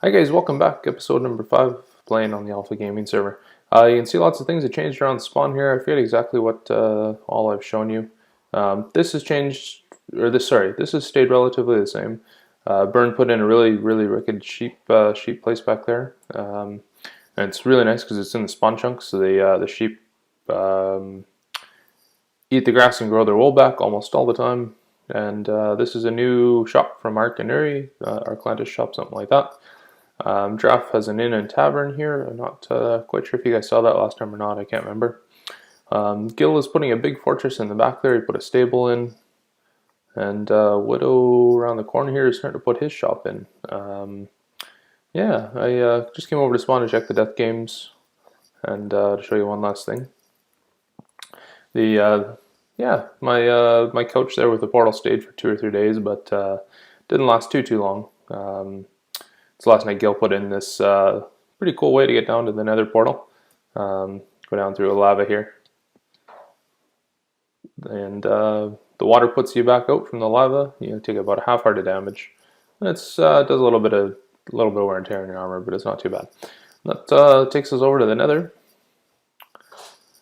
Hi guys, welcome back. Episode number 5, playing on the Alpha Gaming server. You can see lots of things that changed around the spawn here. I forget exactly what all I've shown you. This has changed, this has stayed relatively the same. Burn put in a really wicked sheep place back there. And it's really nice because it's in the spawn chunks, so the sheep eat the grass and grow their wool back almost all the time. And this is a new shop from Ark and Uri, Arclantis shop, something like that. Giraffe has an inn and tavern here. I'm not quite sure if you guys saw that last time or not. I can't remember. Gil is putting a big fortress in the back there. He put a stable in. And Widow around the corner here is starting to put his shop in. Yeah, I just came over to spawn to check the death games and to show you one last thing. Yeah, my couch there with the portal stayed for 2 or 3 days, but didn't last too long. So last night Gil put in this pretty cool way to get down to the nether portal. Go down through a lava here. And the water puts you back out from the lava. You take about a half heart of damage. And it does a little bit of wear and tear in your armor, but it's not too bad. That takes us over to the nether.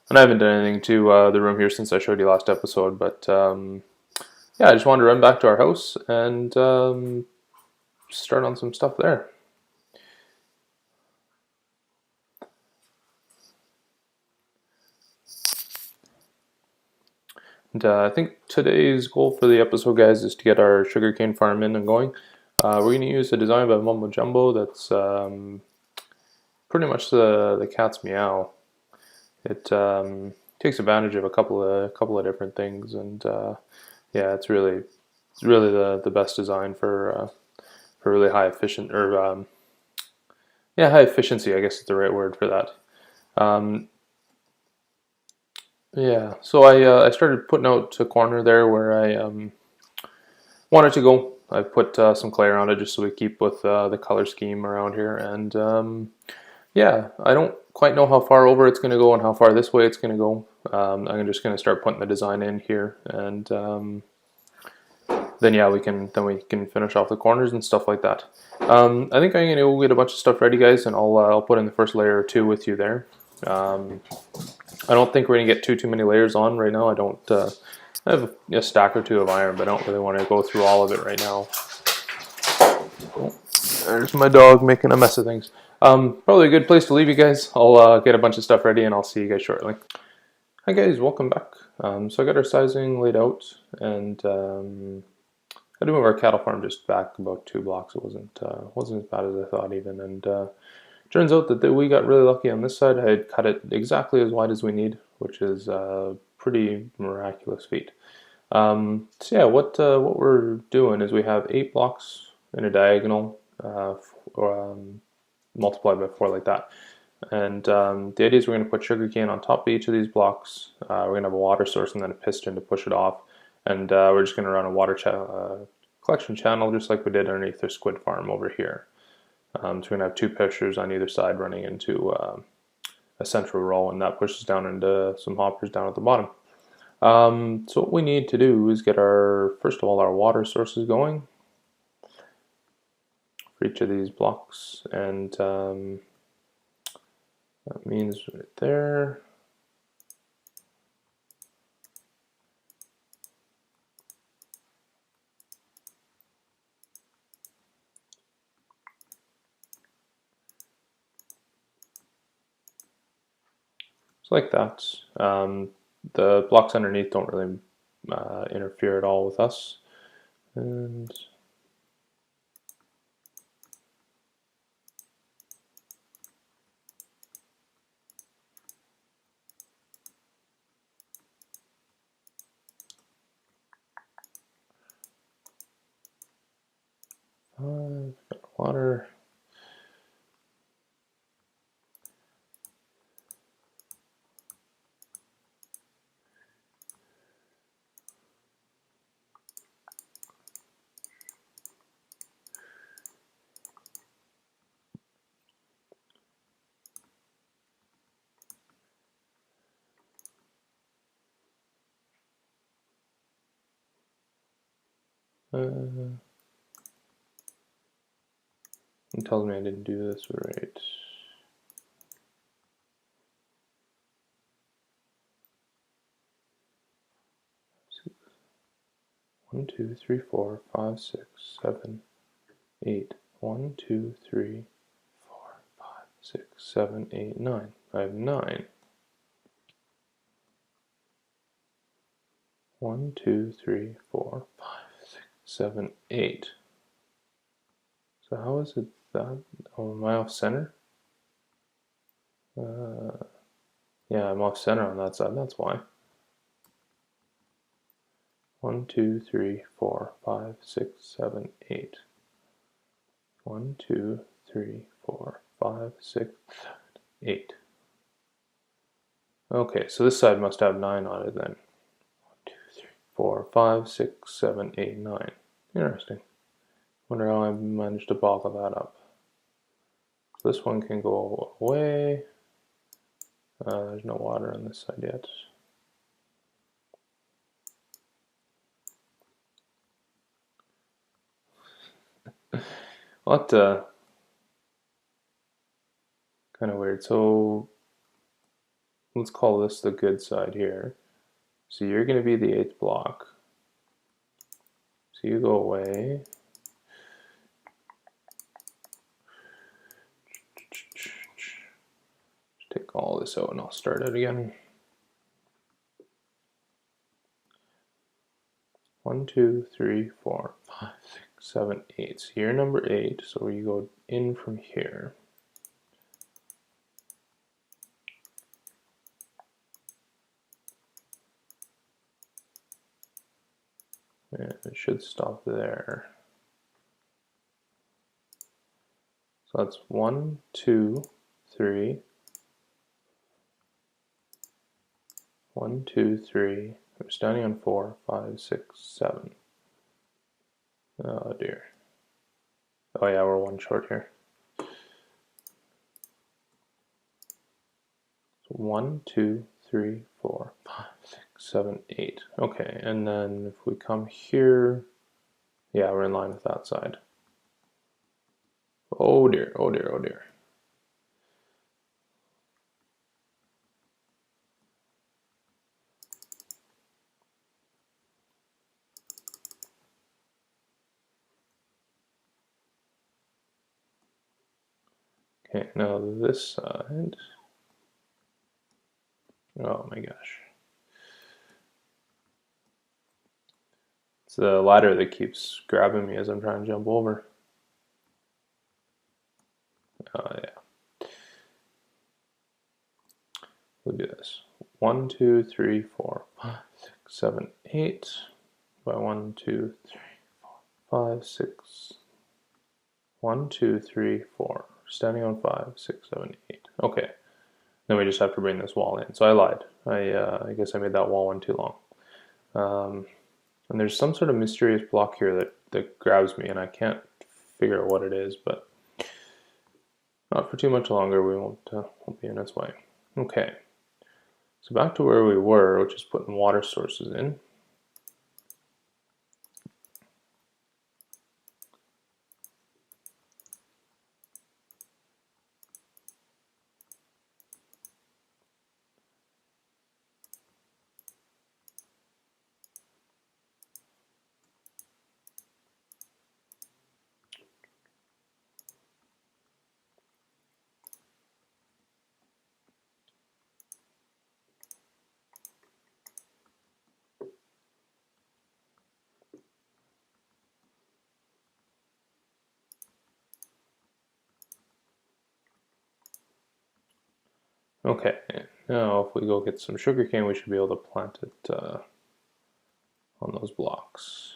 And I haven't done anything to the room here since I showed you last episode, but yeah, I just wanted to run back to our house and start on some stuff there. And I think today's goal for the episode, guys, is to get our sugarcane farm in and going. We're going to use a design by Mumbo Jumbo that's pretty much the cat's meow. It takes advantage of a couple of different things, and yeah, it's really the best design for really high efficient high efficiency, I guess is the right word for that. Yeah, so I started putting out a corner there where I wanted to go. I put some clay around it just so we keep with the color scheme around here, and yeah, I don't quite know how far over it's going to go and how far this way it's going to go. I'm just going to start putting the design in here, and then yeah, we can finish off the corners and stuff like that. I think I'm going to go get a bunch of stuff ready, guys, and I'll put in the first layer or two with you there. I don't think we're going to get too many layers on right now. I have a stack or two of iron, but I don't really want to go through all of it right now. Oh, there's my dog making a mess of things. Probably a good place to leave you guys. I'll get a bunch of stuff ready and I'll see you guys shortly. Hi guys, welcome back. So I got our sizing laid out, and I had to move our cattle farm just back about 2 blocks. It wasn't as bad as I thought even, and turns out that we got really lucky on this side. I had cut it exactly as wide as we need, which is a pretty miraculous feat. So yeah, what we're doing is we have 8 blocks in a diagonal, multiplied by 4 like that. And the idea is we're going to put sugarcane on top of each of these blocks. We're going to have a water source and then a piston to push it off. And we're just going to run a water collection channel just like we did underneath the squid farm over here. So we're going to have 2 pushers on either side running into a central row, and that pushes down into some hoppers down at the bottom. So what we need to do is get first of all, our water sources going for each of these blocks, and that means right there. So like that. The blocks underneath don't really interfere at all with us. And water. It tells me I didn't do this right. One, two, three, four, five, six, 7, 8. 1, 2, 3, 4, 5, 6, 7, 8, 9. I have 9. 1, 2, 3, 4, 5, 6, 7, 8. So how is it that? Oh, am I off center? Yeah, I'm off center on that side. That's why. 1, 2, 3, 4, 5, 6, 7, 8. 1, 2, 3, 4, 5, 6, 7, 8. Okay, so this side must have 9 on it then. 1, 2, 3, 4, 5, 6, 7, 8, 9. Interesting. Wonder how I managed to bottle that up. This one can go away. There's no water on this side yet. What kind of weird. So let's call this the good side here. So you're going to be the 8th block. So you go away. Take all this out and I'll start it again. 1, 2, 3, 4, 5, 6, 7, 8. So you're number 8, so you go in from here. And it should stop there. So that's 1, 2, 3. 1, 2, 3. We're standing on 4, 5, 6, 7. Oh dear. Oh yeah, we're 1 short here. So 1, 2, 3, 4, 5, 6, 7, 8. Okay, and then if we come here, yeah, we're in line with that side. Oh dear, oh dear, oh dear. Okay, now this side. Oh my gosh. It's the ladder that keeps grabbing me as I'm trying to jump over. Oh yeah. We'll do this. 1, 2, 3, 4, 5, 6, 7, 8. By 1, 2, 3, 4, 5, 6. 1, 2, 3, 4. Standing on 5, 6, 7, 8. Okay. Then we just have to bring this wall in. So I lied. I guess I made that wall one too long. And there's some sort of mysterious block here that grabs me, and I can't figure out what it is, but not for too much longer. We won't be in its way. Okay. So back to where we were, which is putting water sources in. Okay, now if we go get some sugarcane, we should be able to plant it on those blocks.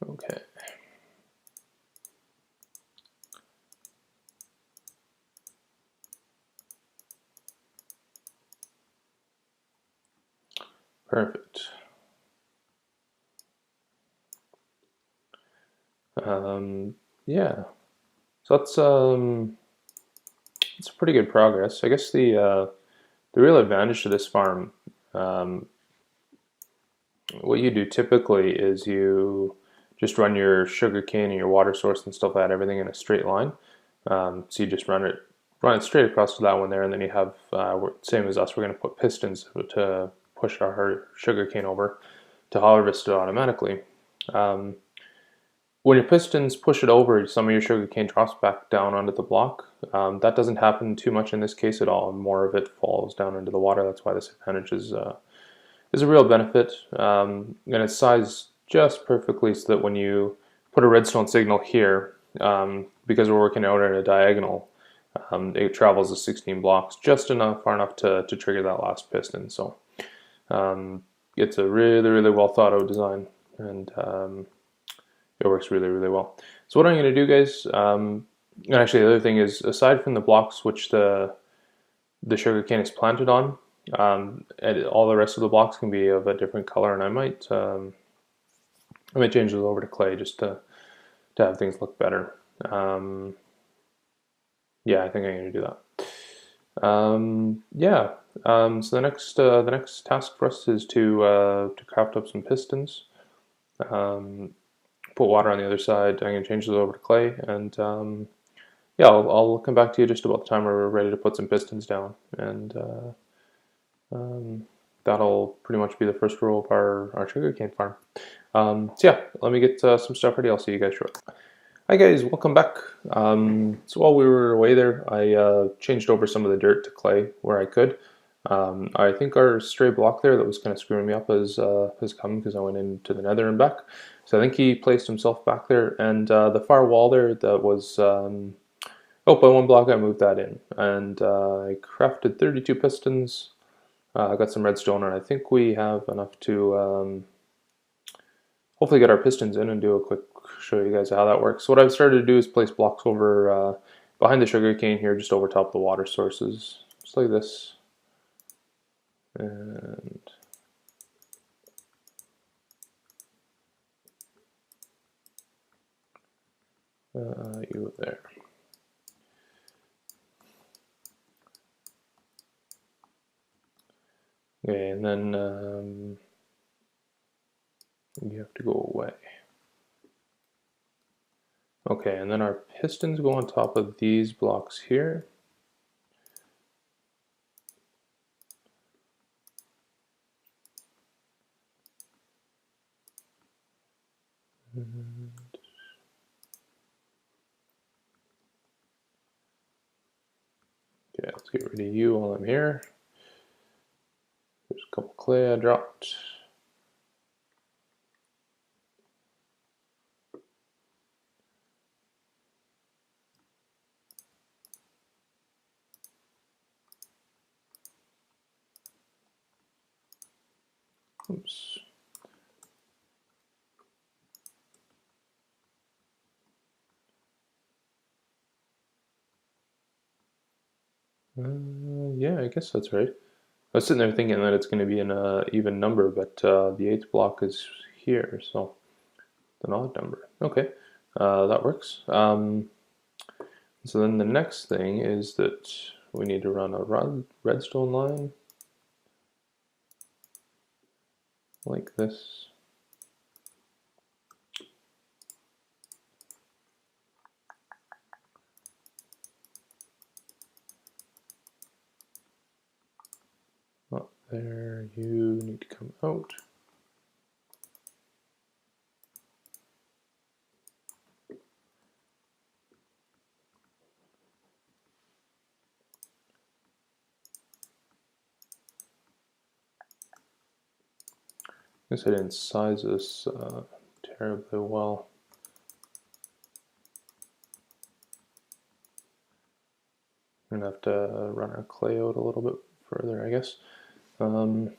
Okay. Perfect. Yeah, so it's pretty good progress. I guess the real advantage to this farm, um, what you do typically is you just run your sugar cane and your water source and stuff like that, everything in a straight line. So you just run it straight across to that one there, and then you have same as us. We're going to put pistons to push our sugar cane over to harvest it automatically. Um, when your pistons push it over, some of your sugar cane drops back down onto the block. That doesn't happen too much in this case at all. More of it falls down into the water. That's why this advantage is a real benefit. And it's sized just perfectly so that when you put a redstone signal here, because we're working out at a diagonal, it travels the 16 blocks just far enough to trigger that last piston. So it's a really well thought out design, and it works really well. So what I'm going to do, guys, and actually the other thing is, aside from the blocks which the sugar cane is planted on, and all the rest of the blocks can be of a different color, and I might change those over to clay just to have things look better. Yeah, I think I'm going to do that. Yeah. So the next task for us is to craft up some pistons. Put water on the other side. I'm going to change those over to clay, and yeah, I'll come back to you just about the time we're ready to put some pistons down, and that'll pretty much be the first row of our sugarcane farm. So yeah, let me get some stuff ready. I'll see you guys shortly. Hi guys, welcome back. So while we were away there, I changed over some of the dirt to clay where I could. I think our stray block there that was kind of screwing me up has come because I went into the nether and back. So I think he placed himself back there, and the far wall there that was by one block I moved that in, and I crafted 32 pistons. I got some redstone, and I think we have enough to hopefully get our pistons in and do a quick show you guys how that works. So what I've started to do is place blocks over behind the sugar cane here, just over top of the water sources, just like this. And you there. Okay, and then you have to go away. Okay, and then our pistons go on top of these blocks here. And okay, let's get rid of you while I'm here. There's a couple clay I dropped. Oops. Yeah, I guess that's right. I was sitting there thinking that it's going to be an even number, but the 8th block is here, so it's an odd number. Okay, that works. So then the next thing is that we need to run a redstone line like this. Up there, you need to come out. I guess I didn't size this terribly well. I'm gonna have to run our clay out a little bit further, I guess. No,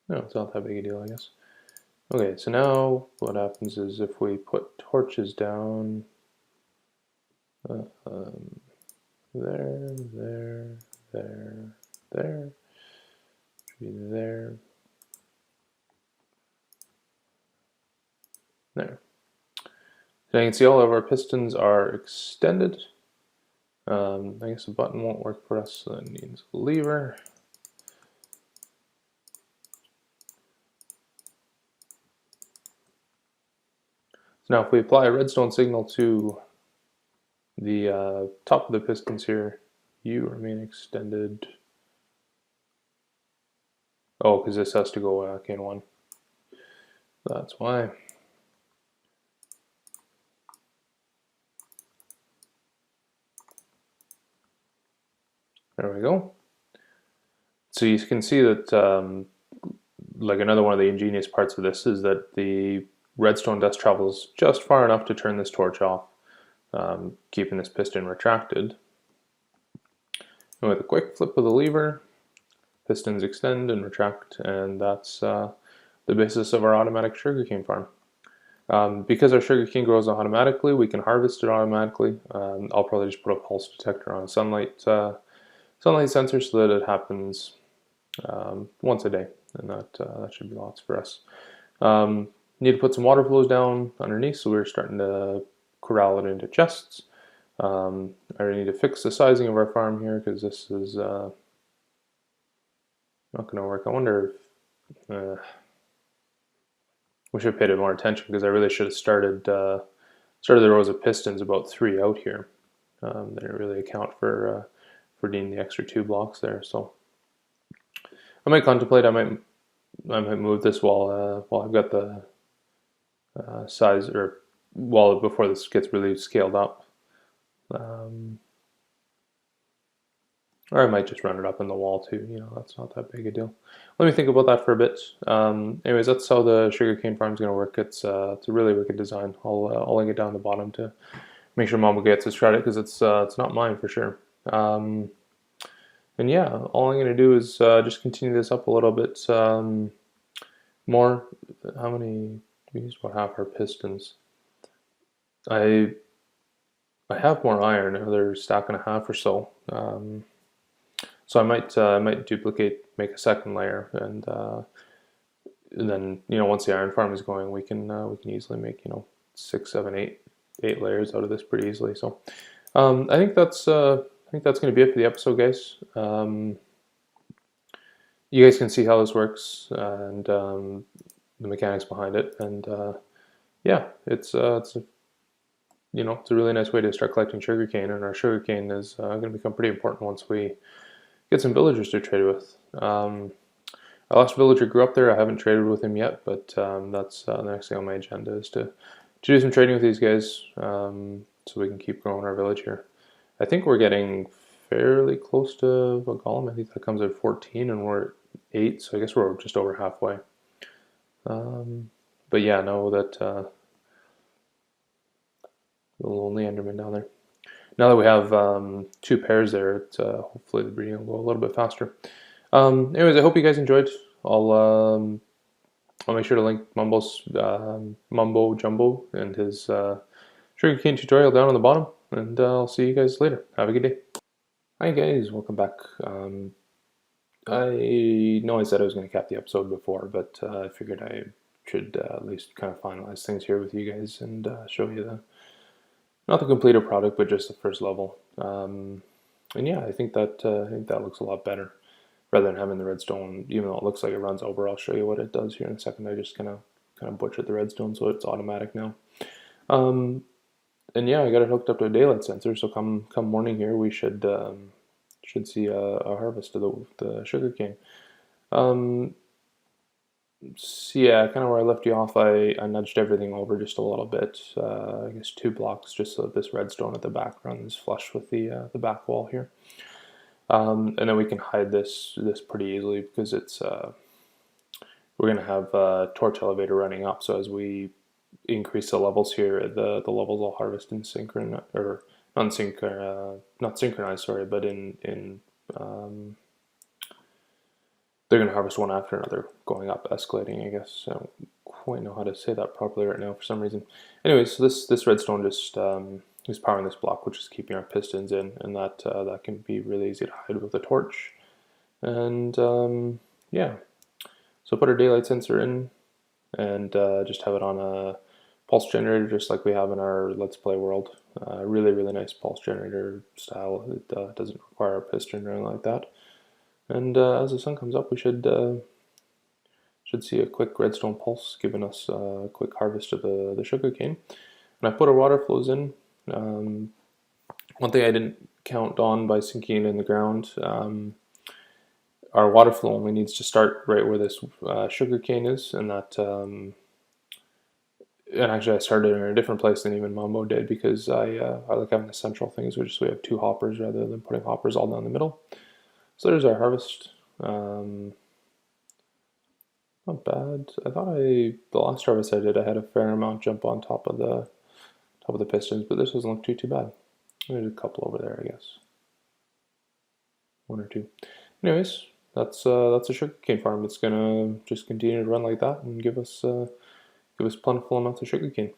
it's not that big a deal, I guess. Okay, so now what happens is if we put torches down there, there, there, there, be there. There. So you can see all of our pistons are extended. I guess the button won't work for us, so that needs a lever. So now if we apply a redstone signal to the top of the pistons here, you remain extended. Oh, because this has to go back in one. That's why. There we go. So you can see that, like another one of the ingenious parts of this is that the redstone dust travels just far enough to turn this torch off, keeping this piston retracted. And with a quick flip of the lever, pistons extend and retract, and that's the basis of our automatic sugarcane farm. Because our sugarcane grows automatically, we can harvest it automatically. I'll probably just put a pulse detector on a sunlight sensor so that it happens once a day, and that should be lots for us. Need to put some water flows down underneath, so we're starting to corral it into chests. I need to fix the sizing of our farm here because this is not going to work. I wonder if we should have paid it more attention because I really should have started the rows of pistons about 3 out here. They didn't really account for needing the extra 2 blocks there. So I might contemplate. I might move this while I've got the size, or before this gets really scaled up. Or I might just run it up in the wall too. You know, that's not that big a deal. Let me think about that for a bit. Anyways, that's how the sugarcane farm is going to work. It's a really wicked design. I'll link it down the bottom to make sure Mama gets his credit because it's not mine for sure. And yeah, all I'm going to do is just continue this up a little bit more. How many? We used about half our pistons. I have more iron, another stack and a half or so. So I might duplicate, make a second layer, and then once the iron farm is going, we can easily make 6, 7, 8 layers out of this pretty easily. So I think that's going to be it for the episode, guys. You guys can see how this works and the mechanics behind it, and yeah, it's a really nice way to start collecting sugarcane, and our sugarcane is going to become pretty important once we get some villagers to trade with. Our last villager grew up there. I haven't traded with him yet, but that's the next thing on my agenda is to do some trading with these guys so we can keep growing our village here. I think we're getting fairly close to a golem. I think that comes at 14 and we're at 8, so I guess we're just over halfway. But yeah, know that the lonely enderman down there. Now that we have 2 pairs there, hopefully the breeding will go a little bit faster. Anyways, I hope you guys enjoyed. I'll make sure to link Mumbo's Mumbo Jumbo and his sugarcane tutorial down on the bottom, and I'll see you guys later. Have a good day. Hi guys, welcome back. I know I said I was going to cap the episode before, but I figured I should at least kind of finalize things here with you guys and show you not the completed product, but just the first level. And yeah, I think that looks a lot better rather than having the redstone. Even though it looks like it runs over, I'll show you what it does here in a second. I just kind of butchered the redstone, so it's automatic now. And yeah, I got it hooked up to a daylight sensor, so come morning here, we should see a harvest of the sugarcane. So yeah, kind of where I left you off, I nudged everything over just a little bit, I guess 2 blocks, just so that this redstone at the back runs flush with the back wall here. And then we can hide this pretty easily because it's we're going to have a torch elevator running up, so as we increase the levels here, the levels will harvest in synchronized, or not synchronized, sorry, but in they're going to harvest one after another, going up, escalating, I guess. I don't quite know how to say that properly right now for some reason. Anyways, so this redstone just is powering this block, which is keeping our pistons in, and that can be really easy to hide with a torch. And yeah, so put our daylight sensor in and just have it on a pulse generator, just like we have in our Let's Play world. Really, really nice pulse generator style. It doesn't require a piston or anything like that. And as the sun comes up, we should see a quick redstone pulse giving us a quick harvest of the sugarcane. And I put our water flows in. One thing I didn't count on by sinking it in the ground, our water flow only needs to start right where this sugarcane is, and that and actually I started in a different place than even Mambo did, because I like having the central things, which is we have two hoppers rather than putting hoppers all down the middle. So there's our harvest. Not bad. I thought the last harvest I did, I had a fair amount jump on top of the pistons, but this doesn't look too bad. There's a couple over there, I guess. One or two. Anyways, that's a sugarcane farm. It's gonna just continue to run like that and give us plentiful amounts of sugarcane.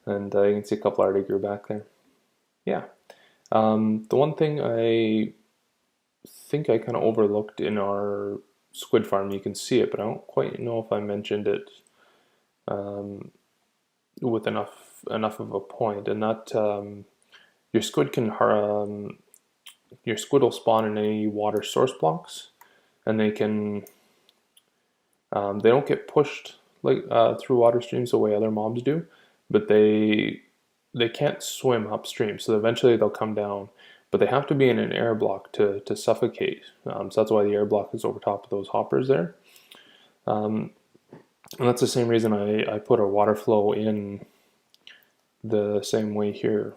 And you can see a couple already grew back there. Yeah. The one thing I think I kind of overlooked in our squid farm, you can see it, but I don't quite know if I mentioned it with enough of a point, and that your squid will spawn in any water source blocks, and they don't get pushed like through water streams the way other mobs do, but they can't swim upstream, so eventually they'll come down, but they have to be in an air block to suffocate. So that's why the air block is over top of those hoppers there. And that's the same reason I put our water flow in the same way here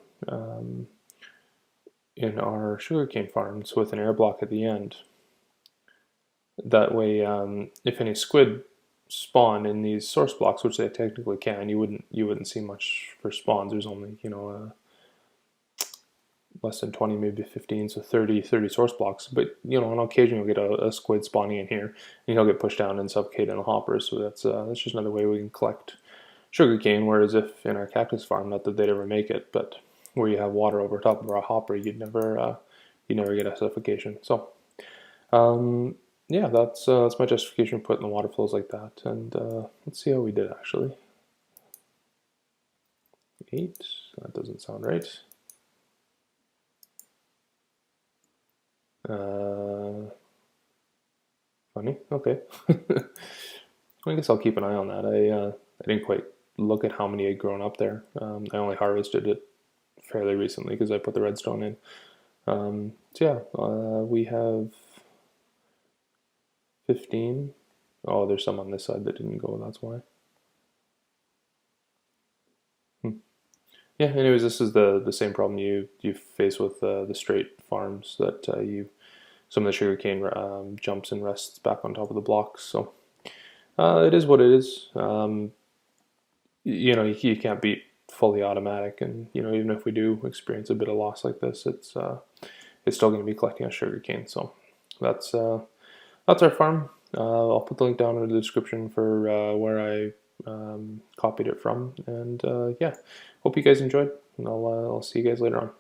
in our sugarcane farms, with an air block at the end. That way, if any squid spawn in these source blocks, which they technically can, you wouldn't see much for spawns. There's only less than 20, maybe 15, so 30 source blocks. But on occasion you'll get a squid spawning in here, and he'll get pushed down and suffocate in the hoppers. So that's just another way we can collect sugarcane. Whereas if in our cactus farm, not that they'd ever make it, but where you have water over top of our hopper, you'd never get a suffocation. So yeah, that's my justification for putting the water flows like that. And let's see how we did actually. 8. That doesn't sound right. Funny. Okay. I guess I'll keep an eye on that. I didn't quite look at how many had grown up there. I only harvested it fairly recently because I put the redstone in. So yeah, we have 15. Oh, there's some on this side that didn't go, that's why. Yeah, anyways, this is the same problem you face with the straight farms, that some of the sugarcane jumps and rests back on top of the blocks. So it is what it is. You can't beat fully automatic, and even if we do experience a bit of loss like this, it's still going to be collecting us sugarcane. So that's our farm. I'll put the link down in the description for where I copied it from, and yeah, hope you guys enjoyed, and I'll see you guys later on.